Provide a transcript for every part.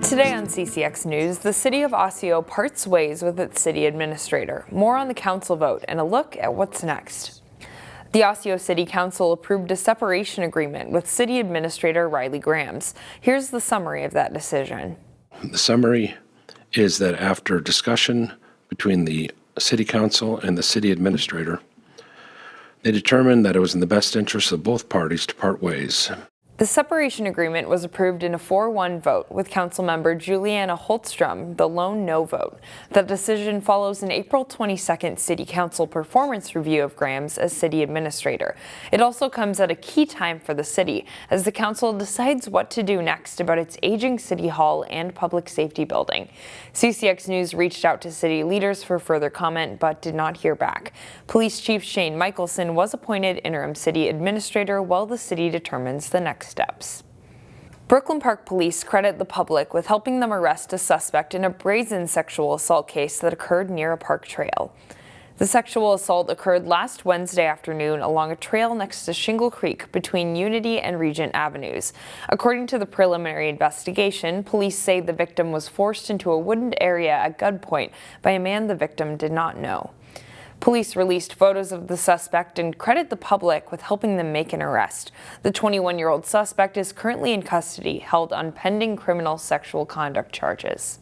Today on CCX News, the city of Osseo parts ways with its city administrator. More on the council vote and a look at what's next. The Osseo City Council approved a separation agreement with City Administrator Riley Grams. Here's the summary of that decision. The summary is that after discussion between the City Council and the City Administrator, they determined that it was in the best interest of both parties to part ways. The separation agreement was approved in a 4-1 vote, with Councilmember Juliana Holtstrom the lone no vote. The decision follows an April 22nd City Council performance review of Grams as City Administrator. It also comes at a key time for the city, as the Council decides what to do next about its aging City Hall and Public Safety Building. CCX News reached out to city leaders for further comment, but did not hear back. Police Chief Shane Michelson was appointed interim City Administrator while the city determines the next steps. Brooklyn Park Police credit the public with helping them arrest a suspect in a brazen sexual assault case that occurred near a park trail. The sexual assault occurred last Wednesday afternoon along a trail next to Shingle Creek between Unity and Regent Avenues. According to the preliminary investigation, police say the victim was forced into a wooded area at gunpoint by a man the victim did not know. Police released photos of the suspect and credit the public with helping them make an arrest. The 21-year-old suspect is currently in custody, held on pending criminal sexual conduct charges.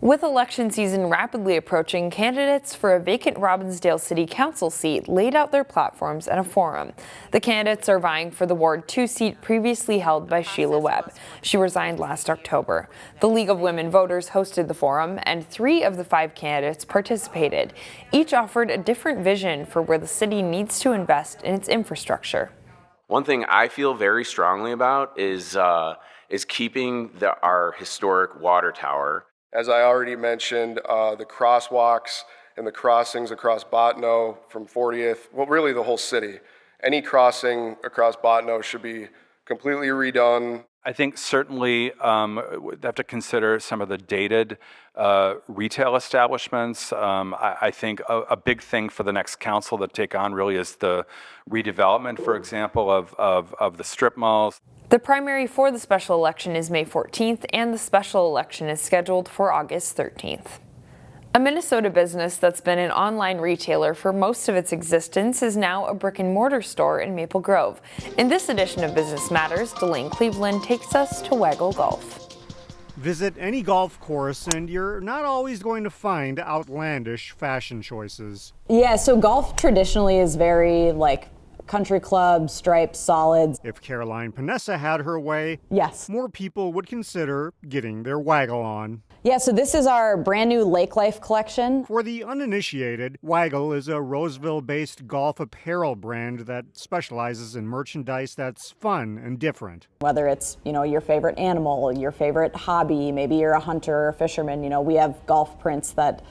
With election season rapidly approaching, candidates for a vacant Robbinsdale City Council seat laid out their platforms at a forum. The candidates are vying for the Ward 2 seat previously held by Sheila Webb. She resigned last October. The League of Women Voters hosted the forum, and 3 of the 5 candidates participated. Each offered a different vision for where the city needs to invest in its infrastructure. One thing I feel very strongly about is keeping our historic water tower. As I already mentioned, the crosswalks and the crossings across Bottineau from 40th, well, really the whole city. Any crossing across Bottineau should be completely redone. I think certainly we have to consider some of the dated retail establishments. I think a big thing for the next council to take on really is the redevelopment, for example, of the strip malls. The primary for the special election is May 14th, and the special election is scheduled for August 13th. A Minnesota business that's been an online retailer for most of its existence is now a brick-and-mortar store in Maple Grove. In this edition of Business Matters, Delane Cleveland takes us to Waggle Golf. Visit any golf course and you're not always going to find outlandish fashion choices. Yeah, so golf traditionally is very country club, stripes, solids. If Caroline Panessa had her way, yes, more people would consider getting their Waggle on. Yeah, so this is our brand new Lake Life collection. For the uninitiated, Waggle is a Roseville-based golf apparel brand that specializes in merchandise that's fun and different. Whether it's, your favorite animal, your favorite hobby, maybe you're a hunter or fisherman, we have golf prints that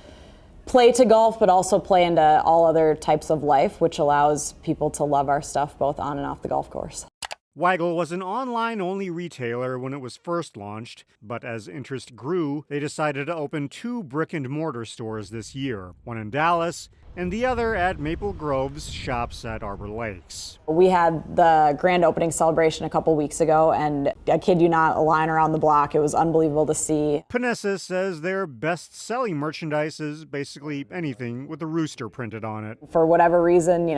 play to golf, but also play into all other types of life, which allows people to love our stuff both on and off the golf course. Waggle was an online-only retailer when it was first launched, but as interest grew, they decided to open 2 brick-and-mortar stores this year, one in Dallas and the other at Maple Grove's shops at Arbor Lakes. We had the grand opening celebration a couple weeks ago, and I kid you not, a line around the block. It was unbelievable to see. Panessa says their best-selling merchandise is basically anything with a rooster printed on it. For whatever reason,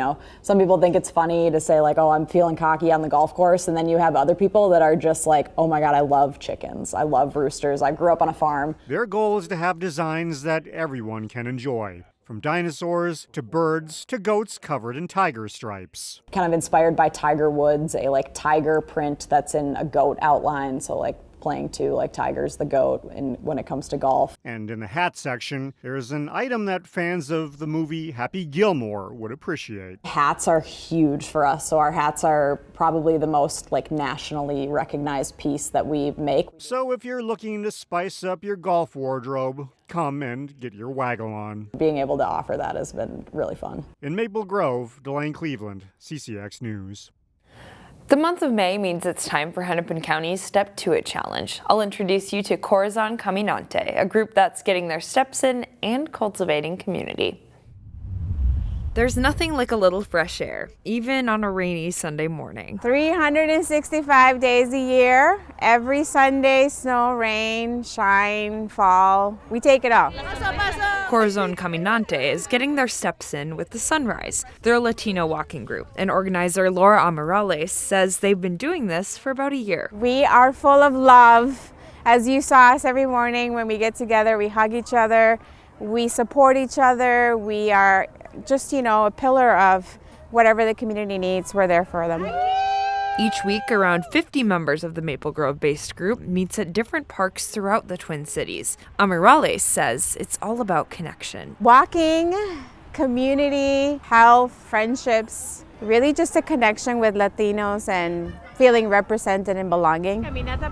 some people think it's funny to say oh, I'm feeling cocky on the golf course, and then you have other people that are just oh my God, I love chickens. I love roosters. I grew up on a farm. Their goal is to have designs that everyone can enjoy. From dinosaurs to birds to goats covered in tiger stripes. Kind of inspired by Tiger Woods, a tiger print that's in a goat outline, so playing to Tiger's the goat when it comes to golf. And in the hat section, there's an item that fans of the movie Happy Gilmore would appreciate. Hats are huge for us, so our hats are probably the most nationally recognized piece that we make. So if you're looking to spice up your golf wardrobe, come and get your Waggle on. Being able to offer that has been really fun. In Maple Grove, Delane Cleveland, CCX News. The month of May means it's time for Hennepin County's Step To It Challenge. I'll introduce you to Corazon Caminante, a group that's getting their steps in and cultivating community. There's nothing like a little fresh air, even on a rainy Sunday morning. 365 days a year, every Sunday, snow, rain, shine, fall, we take it all. Corazon Caminante is getting their steps in with the sunrise. They're a Latino walking group, and organizer Laura Amarales says they've been doing this for about a year. We are full of love. As you saw us every morning when we get together, we hug each other, we support each other, we are just, a pillar of whatever the community needs, we're there for them. Each week, around 50 members of the Maple Grove-based group meets at different parks throughout the Twin Cities. Amirales says it's all about connection. Walking, community, health, friendships, really just a connection with Latinos and feeling represented and belonging.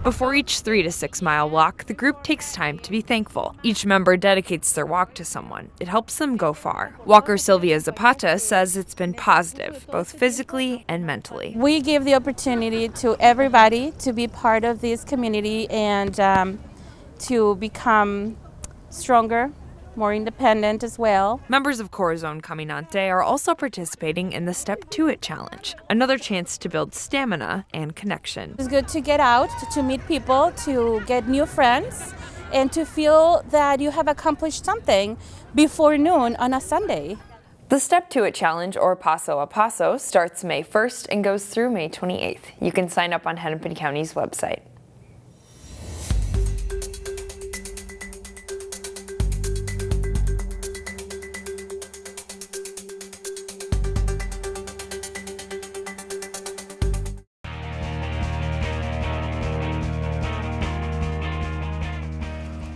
Before each 3 to 6 mile walk, the group takes time to be thankful. Each member dedicates their walk to someone. It helps them go far. Walker Sylvia Zapata says it's been positive, both physically and mentally. We give the opportunity to everybody to be part of this community and to become stronger, more independent as well. Members of Corazon Caminante are also participating in the Step To It Challenge, another chance to build stamina and connection. It's good to get out, to meet people, to get new friends, and to feel that you have accomplished something before noon on a Sunday. The Step To It Challenge, or Paso a Paso, starts May 1st and goes through May 28th. You can sign up on Hennepin County's website.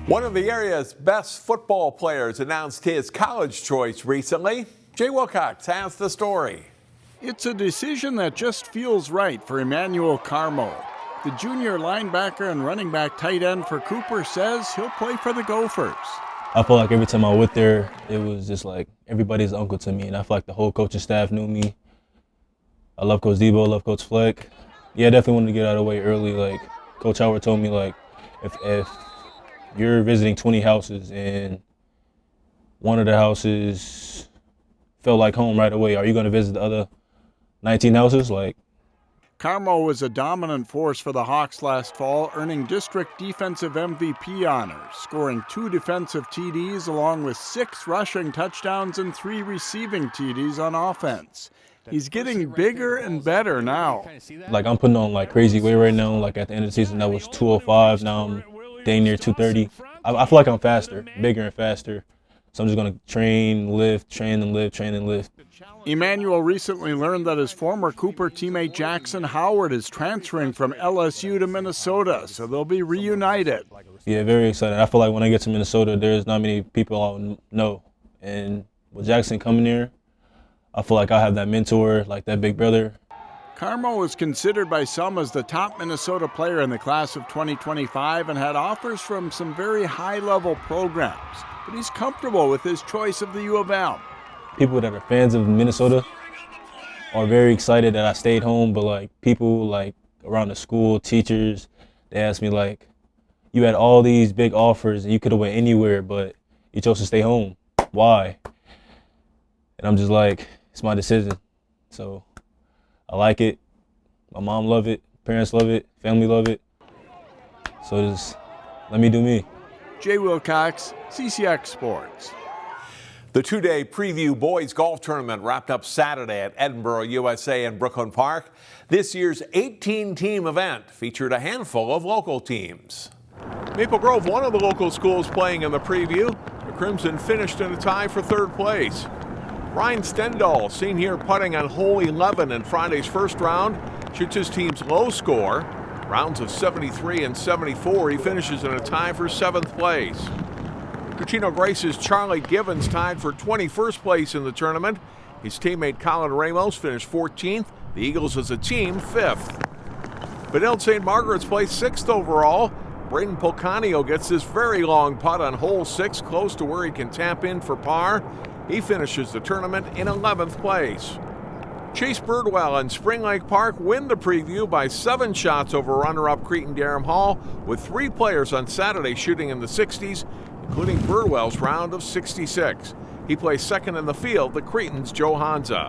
One of the area's best football players announced his college choice recently. Jay Wilcox has the story. It's a decision that just feels right for Emmanuel Carmo. The junior linebacker and running back tight end for Cooper says he'll play for the Gophers. I feel like every time I went there, it was just like everybody's uncle to me, and I feel like the whole coaching staff knew me. I love Coach Debo, love Coach Fleck. Yeah, I definitely wanted to get out of the way early. Like Coach Howard told me, like if you're visiting 20 houses and one of the houses felt like home right away, are you going to visit the other 19 houses? Carmo was a dominant force for the Hawks last fall, earning district defensive MVP honors, scoring 2 defensive TDs along with 6 rushing touchdowns and 3 receiving TDs on offense. He's getting bigger and better now. I'm putting on crazy weight right now. At the end of the season, that was 205. Now I'm dang near 230. I feel like I'm faster, bigger and faster. So I'm just going to train, lift, train and lift, train and lift. Emmanuel recently learned that his former Cooper teammate Jackson Howard is transferring from LSU to Minnesota, so they'll be reunited. Yeah, very excited. I feel like when I get to Minnesota, there's not many people I'll know. And with Jackson coming here, I feel like I have that mentor, that big brother. Carmo is considered by some as the top Minnesota player in the class of 2025 and had offers from some very high-level programs. But he's comfortable with his choice of the U of M. People that are fans of Minnesota are very excited that I stayed home, but people around the school, teachers, they ask me you had all these big offers and you could have went anywhere, but you chose to stay home. Why? And I'm just it's my decision. So I like it. My mom love it. Parents love it. Family love it. So just let me do me. Jay Wilcox, CCX Sports. The 2-day preview boys golf tournament wrapped up Saturday at Edinburgh, USA in Brooklyn Park. This year's 18-team event featured a handful of local teams. Maple Grove, one of the local schools playing in the preview. The Crimson finished in a tie for 3rd place. Ryan Stendahl, seen here putting on hole 11 in Friday's first round, shoots his team's low score. Rounds of 73 and 74, he finishes in a tie for 7th place. Cucino Grace's Charlie Givens tied for 21st place in the tournament. His teammate Colin Ramos finished 14th. The Eagles as a team 5th. Benilde St. Margaret's placed 6th overall. Braden Polcanio gets this very long putt on hole 6, close to where he can tap in for par. He finishes the tournament in 11th place. Chase Birdwell and Spring Lake Park win the preview by 7 shots over runner-up Cretin-Derham Hall, with 3 players on Saturday shooting in the 60s, including Birdwell's round of 66. He plays second in the field to Cretan's Joe Hanza.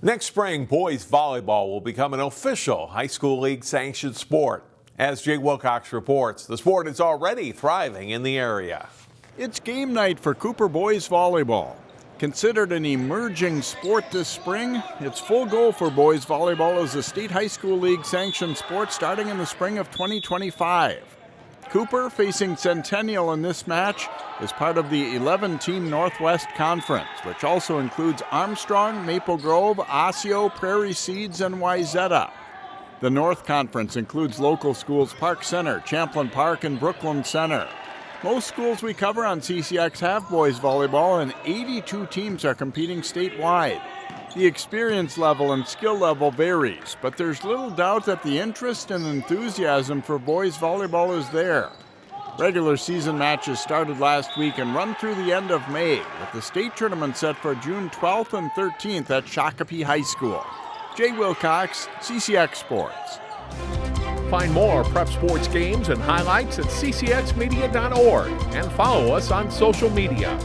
Next spring, boys volleyball will become an official high school league sanctioned sport. As Jay Wilcox reports, the sport is already thriving in the area. It's game night for Cooper boys volleyball. Considered an emerging sport this spring, it's full go for boys volleyball as a state high school league sanctioned sport starting in the spring of 2025. Cooper, facing Centennial in this match, is part of the 11-team Northwest Conference, which also includes Armstrong, Maple Grove, Osseo, Prairie Seeds, and Wayzata. The North Conference includes local schools Park Center, Champlain Park, and Brooklyn Center. Most schools we cover on CCX have boys volleyball, and 82 teams are competing statewide. The experience level and skill level varies, but there's little doubt that the interest and enthusiasm for boys volleyball is there. Regular season matches started last week and run through the end of May, with the state tournament set for June 12th and 13th at Shakopee High School. Jay Wilcox, CCX Sports. Find more prep sports games and highlights at ccxmedia.org and follow us on social media.